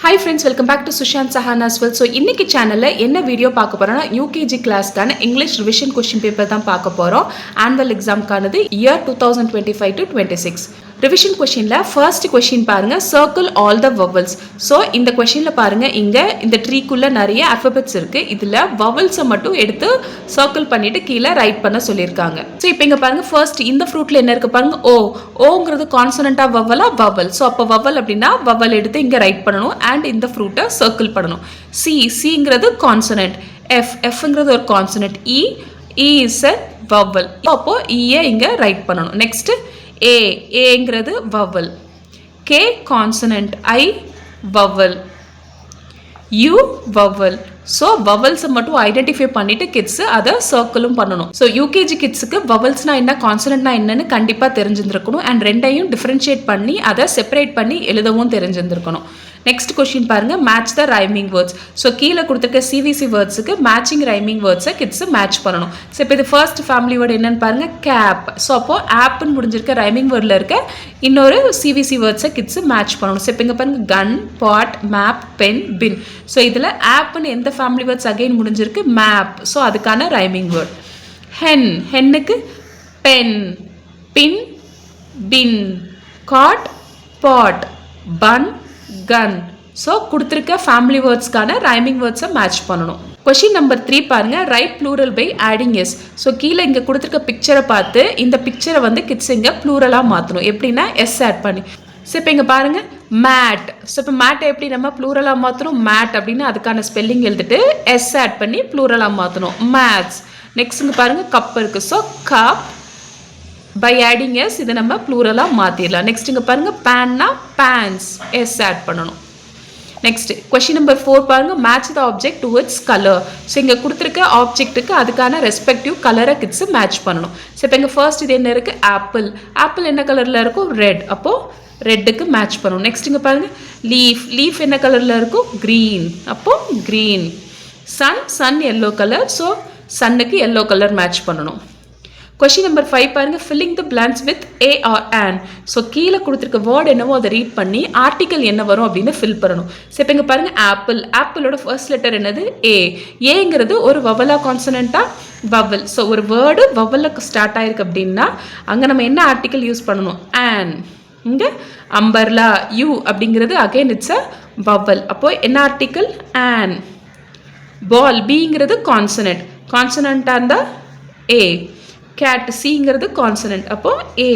Hi friends, welcome back to Sushant Sahan as well. So இன்னைக்கு சேனல்ல என்ன video பார்க்க போறோம்னா UKG கிளாஸ்க்கான இங்கிலீஷ் ரிவிஷன் கொஸ்டின் பேப்பர் தான் பார்க்க போறோம். ஆனுவல் எக்ஸாம்க்கானது இயர் 2025 to 26. ரிவிஷன் கொஸ்டின்ல ஃபர்ஸ்ட் கொஸ்டின் பாருங்க, circle all the vowels. So இந்த கொஸ்டின்ல பாருங்க, இங்க இந்த ட்ரீக்குள்ள நிறைய அல்பபெட்ஸ் இருக்கு. இதுல வவல்ஸை மட்டும் எடுத்து சர்க்கிள் பண்ணிட்டு கீழே ரைட் பண்ண சொல்லியிருக்காங்க. ஸோ இப்போ இங்க பாருங்க, ஃபர்ஸ்ட் இந்த ஃப்ரூட்ல என்ன இருக்கு பாருங்க, ஓங்கிறது கான்சனண்டா வவலா வவல். ஸோ அப்போ வவல் அப்படின்னா வவல் எடுத்து இங்க ரைட் பண்ணணும் அண்ட் இந்த ஃப்ரூட்டை சர்க்கிள் பண்ணணும். சிங்கிறது கான்சனன்ட், எஃப்ங்கிறது ஒரு கான்சனன்ட், இஸ் எ வவல். அப்போ ஈயை இங்க ரைட் பண்ணணும். நெக்ஸ்ட் ஏங்கிறது vowel, K consonant, I vowel, U vowel. So வவல்ஸை மட்டும் ஐடென்டிஃபை பண்ணிட்டு கிட்ஸ் அதை சர்க்கிளும் பண்ணணும். ஸோ யூகேஜி கிட்ஸுக்கு வவல்ஸ்னா என்ன, கான்சனன்ட்னா என்னன்னு கண்டிப்பாக தெரிஞ்சிருந்திருக்கணும் அண்ட் ரெண்டையும் டிஃபரன்ஷியேட் பண்ணி அதை செப்பரேட் பண்ணி எழுதவும் தெரிஞ்சிருந்திருக்கணும். நெக்ஸ்ட் கொஸ்டின் பாருங்க, match the rhyming words. So கீழே கொடுத்துருக்க சிவிசி வேர்ட்ஸுக்கு மேட்சிங் ரைமிங் வேர்ட்ஸை கிட்ஸ் மேட்ச் பண்ணணும். ஸோ இப்போ இது ஃபர்ஸ்ட் ஃபேமிலி வேர்டு என்னன்னு பாருங்க, கேப். ஸோ அப்போ ஆப்னு முடிஞ்சிருக்க ரைமிங் வேர்டில் இருக்க இன்னொரு சிவிசி வேர்ட்ஸை கிட்ஸ் மேட்ச் பண்ணணும். ஸோ இப்போ இங்கே பாருங்க, gun, pot, map, pen, pin. So இதில் ஆப்னு எந்த ஃபேமிலி வேர்ட்ஸ் அகைன் முடிஞ்சிருக்கு, மேப். ஸோ அதுக்கான ரைமிங் வேர்ட். ஹென்னுக்கு pen, pin, pin, cot, pot, bun, gun. So கொடுத்துருக்க ஃபேமிலி வேர்ட்ஸ்க்கான ரைமிங் வேர்ட்ஸை மேட்ச் பண்ணணும். கொஸ்டின் நம்பர் 3 பாருங்க, write plural by adding S. So கீழே இங்கே கொடுத்துருக்க பிக்சரை பார்த்து இந்த பிக்சரை வந்து கிட்ஸ் இங்கே ப்ளூரலாக மாற்றணும். எப்படின்னா எஸ் ஆட் பண்ணி. ஸோ இப்போ இங்கே பாருங்க, மேட். ஸோ இப்போ மேட்டை எப்படி நம்ம ப்ளூரலாக மாற்றணும், மேட் அப்படின்னு அதுக்கான ஸ்பெல்லிங் எழுதிட்டு எஸ் ஆட் பண்ணி ப்ளூரலாக மாற்றணும், மேத்ஸ். நெக்ஸ்ட் இங்கே பாருங்க, கப் இருக்குது. So cup by adding S இதை நம்ம ப்ளூரலாக மாற்றிடலாம். நெக்ஸ்ட் இங்கே பாருங்கள், பேன்னா பேன்ஸ், எஸ் ஆட் பண்ணணும். நெக்ஸ்ட் கொஸ்டின் நம்பர் 4 பாருங்க, match the object towards colour. So இங்கே கொடுத்துருக்க ஆப்ஜெக்ட்டுக்கு அதுக்கான ரெஸ்பெக்டிவ் கலரை கிட்ஸ் மேட்ச் பண்ணணும். ஸோ இப்போ இங்கே ஃபர்ஸ்ட் இது என்ன இருக்குது, ஆப்பிள். ஆப்பிள் என்ன கலரில் இருக்கும், ரெட். அப்போது ரெட்டுக்கு மேட்ச் பண்ணணும். நெக்ஸ்ட் இங்கே பாருங்கள், லீஃப் என்ன கலரில் இருக்கும், க்ரீன். அப்போது green. Sun yellow colour. So சன்னுக்கு எல்லோ கலர் மேட்ச் பண்ணணும். கொஸ்டின் நம்பர் 5 பாருங்க, filling the blanks with a or an. So கீழே கொடுத்துருக்க வேர்டு என்னவோ அதை ரீட் பண்ணி ஆர்டிக்கல் என்ன வரும் அப்படின்னு ஃபில் பண்ணணும். ஸோ இப்போ இங்கே பாருங்க, ஆப்பிள். ஆப்பிளோட ஃபர்ஸ்ட் லெட்டர் என்னது, ஏங்கிறது ஒரு வவலா கான்சனண்டா, வவல். ஸோ ஒரு வேர்டு வவலுக்கு ஸ்டார்ட் ஆயிருக்கு அப்படின்னா அங்கே நம்ம என்ன ஆர்டிக்கல் யூஸ் பண்ணணும், ஆன். இங்கே அம்பர்லா, யூ அப்படிங்கிறது அகைன் இட்ஸ் அ வவல். அப்போ என்ன ஆர்டிக்கல், ஆன். பால், பிங்கிறது கான்சனன்ட், கான்சனண்டா இருந்தால் ஏ. கேட், சிங்கிறது கான்சனன்ட், அப்போ ஏ.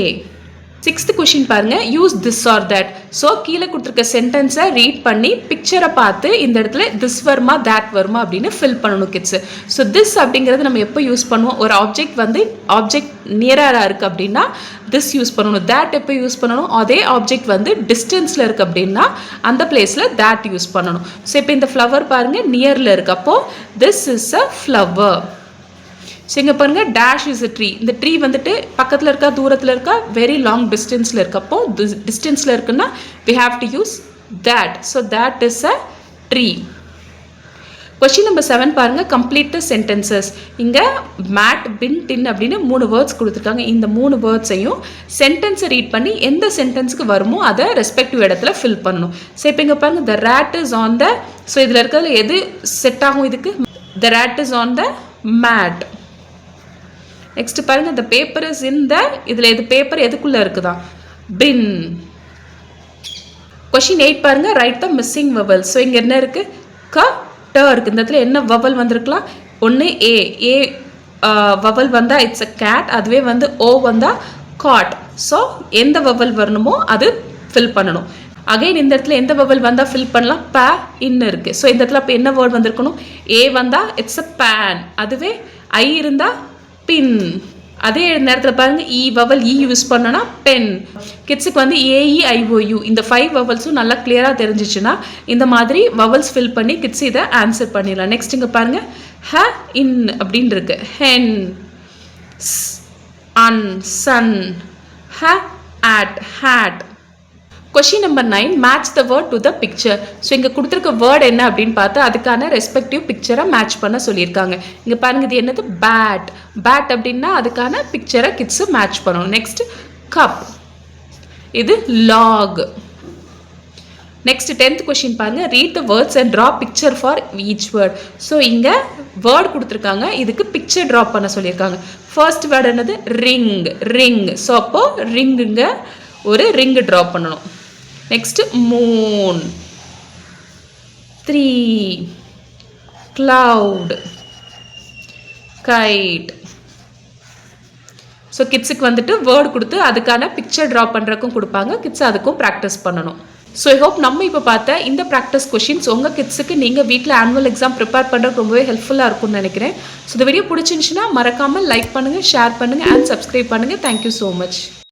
6th கொஸ்டின் பாருங்க, use this or that. So கீழே கொடுத்துருக்க சென்டென்ஸை ரீட் பண்ணி பிக்சரை பார்த்து இந்த இடத்துல திஸ் வருமா தேட் வருமா அப்படின்னு ஃபில் பண்ணணும் கிட்ஸ். ஸோ திஸ் அப்படிங்கிறது நம்ம எப்போ யூஸ் பண்ணுவோம், ஒரு ஆப்ஜெக்ட் நியராக இருக்குது அப்படின்னா திஸ் யூஸ் பண்ணணும். தேட் எப்போ யூஸ் பண்ணணும், அதே ஆப்ஜெக்ட் வந்து டிஸ்டன்ஸில் இருக்குது அப்படின்னா அந்த பிளேஸில் தேட் யூஸ் பண்ணணும். ஸோ இப்போ இந்த ஃப்ளவர் பாருங்கள் நியரில் இருக்குது, அப்போது this is a flower. So இங்கே பாருங்கள், டேஷ் இஸ் அ ட்ரீ. இந்த ட்ரீ வந்துட்டு பக்கத்தில் இருக்கா தூரத்தில் இருக்கா, வெரி லாங் டிஸ்டன்ஸில் இருக்கப்போ டிஸ்டன்ஸில் இருக்குன்னா we have to use that. So that is a tree. Question number 7 பாருங்கள், கம்ப்ளீட் த சென்டென்சஸ். இங்கே மேட், பின், டின் அப்படின்னு 3 வேர்ட்ஸ் கொடுத்துருக்காங்க. இந்த 3 வேர்ட்ஸையும் சென்டென்ஸை ரீட் பண்ணி எந்த சென்டென்ஸுக்கு வருமோ அதை ரெஸ்பெக்டிவ் இடத்துல ஃபில் பண்ணணும். ஸோ இப்போ இங்கே பாருங்கள், the rat is on the. So இதில் இருக்கிறதுல எது செட் ஆகும் இதுக்கு, the rat is on the mat. Next பாருங்க, the paper is in the. இதில் எது பேப்பர் எதுக்குள்ளே இருக்குதா, பின். கொஸ்டின் 8 பாருங்க, ரைட் த மிஸ்ஸிங் வவல். ஸோ இங்கே என்ன இருக்குது, ட இருக்குது. இந்த இடத்துல என்ன வவல் வந்திருக்கலாம், ஒன்று ஏ வவல் வந்தால் இட்ஸ் அ கேட், அதுவே வந்து ஓ வந்தால் காட். ஸோ எந்த வவல் வரணுமோ அது ஃபில் பண்ணணும். அகைன் இந்த இடத்துல எந்த வவல் வந்தால் ஃபில் பண்ணலாம், ப இன்னு இருக்குது. ஸோ இந்த இடத்துல அப்போ என்ன வேர்ட் வந்திருக்கணும், ஏ வந்தால் இட்ஸ் அ பேன், அதுவே ஐ இருந்தால் பின். அதே நேரத்தில் பாருங்க, வவல் யூஸ் பண்ணனா பென். கிட்ஸுக்கு வந்து AEIOU இந்த 5 வவல்ஸும் நல்லா கிளியராக தெரிஞ்சிச்சுன்னா இந்த மாதிரி வவல்ஸ் ஃபில் பண்ணி கிட்ஸ் இதை ஆன்சர் பண்ணிடலாம். நெக்ஸ்ட் இங்கே பாருங்க, ஹ இன் அப்படின்னு இருக்கு, hen, an, sun, h at, hat. Question number 9, match the word to the picture. So இங்கே கொடுத்துருக்க வேர்ட் என்ன அப்படின்னு பார்த்து அதுக்கான ரெஸ்பெக்டிவ் பிக்சரை மேட்ச் பண்ண சொல்லியிருக்காங்க. இங்கே பாருங்க, இது என்னது, பேட். பேட் அப்படின்னா அதுக்கான பிக்சரை கிட்ஸு மேட்ச் பண்ணணும். நெக்ஸ்ட் கப், இது லாக். நெக்ஸ்ட் 10th கொஸ்டின் பாருங்க, read the words and draw picture for each word. So இங்கே வேர்ட் கொடுத்துருக்காங்க, இதுக்கு பிக்சர் ட்ரா பண்ண சொல்லியிருக்காங்க. ஃபர்ஸ்ட் வேர்டு என்னது? ரிங். ரிங். ஸோ அப்போ ரிங்குங்க ஒரு ரிங் ட்ரா பண்ணணும். Next Moon, 3, cloud, kite. So கிட்ஸுக்கு வந்துட்டு வேர்டு கொடுத்து அதுக்கான பிக்சர் ட்ரா பண்ணுறக்கும் கொடுப்பாங்க. கிட்ஸ் அதுக்கும் ப்ராக்டிஸ் பண்ணணும். ஸோ ஐ ஹோப் நம்ம இப்போ பார்த்த இந்த ப்ராக்டிஸ் கொஷின்ஸ் உங்கள் கிட்ஸுக்கு நீங்கள் வீட்டில் ஆனுவல் எக்ஸாம் ப்ரிப்பேர் பண்ணுறதுக்கு ரொம்பவே ஹெல்ப்ஃபுல்லாக இருக்கும்னு நினைக்கிறேன். ஸோ இந்த வீடியோ பிடிச்சிருந்துச்சுன்னா மறக்காமல் லைக் பண்ணுங்கள், ஷேர் பண்ணுங்கள் அண்ட் சப்ஸ்கிரைப் பண்ணுங்கள். Thank you so much.